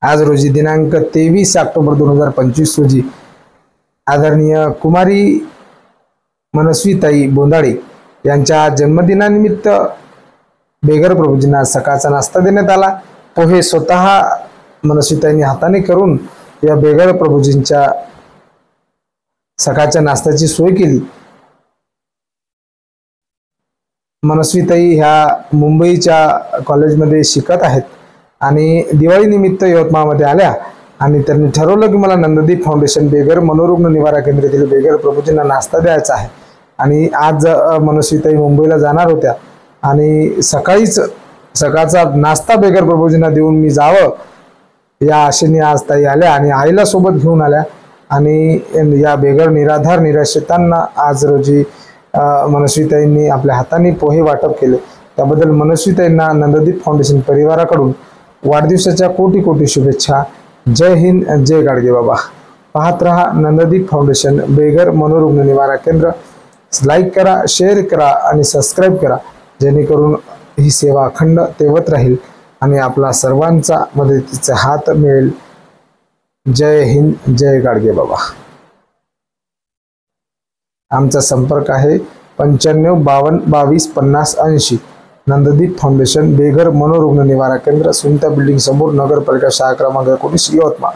आज रोजी दिनांक 23 ऑक्टोबर 2025 रोजी आदरणीय कुमारी मनस्वीताई बोंदाळे यांच्या जन्मदिनानिमित्त बेगर प्रभूजींना सकाळचा नाश्ता देण्यात आला। पोहे स्वतः मनस्वीताईंनी हाताने करून या बेगर प्रभूजींच्या सकाळच्या नाश्त्याची सोय केली। मनस्वीताई ह्या मुंबईच्या कॉलेजमध्ये शिकत आहेत आणि दिवाळी निमित्त यवतमाळमध्ये आल्या आणि त्यांनी ठरवलं की मला नंददीप फाउंडेशन बेगर मनोरुग्ण निवारा केंद्र येथील बेगर प्रभूजींना नाश्ता द्यायचा आहे। आणि आज मनस्वीताई मुंबईला जाणार होत्या आणि सकाळीच सकाळचा नाश्ता बेगर प्रभूजींना देऊन मी जावं या आशेने आज ताई आल्या आणि आईला सोबत घेऊन आल्या आणि या बेगर निराधार निराश्रितांना आज रोजी मनस्वीताईंनी आपल्या हाताने पोहे वाटप केले। त्याबद्दल मनस्वीताईंना नंददीप फाउंडेशन परिवाराकडून वाढदिवसाच्या कोटी कोटी शुभेच्छा। जय हिंद, जय गाडगे बाबा। पाहत रहा नंददीप फाउंडेशन बेगर मनोरुग्ण निवारा केंद्र। लाईक करा, शेअर करा आणि सबस्क्राईब करा, जेणेकरून ही सेवा अखंड तेवत राहील आणि आपला सर्वांचा मदतीचा हात मिळेल। जय हिंद, जय गाडगे बाबा। आमचा संपर्क आहे 95 52 22 50 80। नंददीप फाउंडेशन बेगर मनोरुग्ण निवारा केंद्र, सुनीता बिल्डिंग समोर, नगरपालिका शाखा क्रमांक 19 यवतमाळ।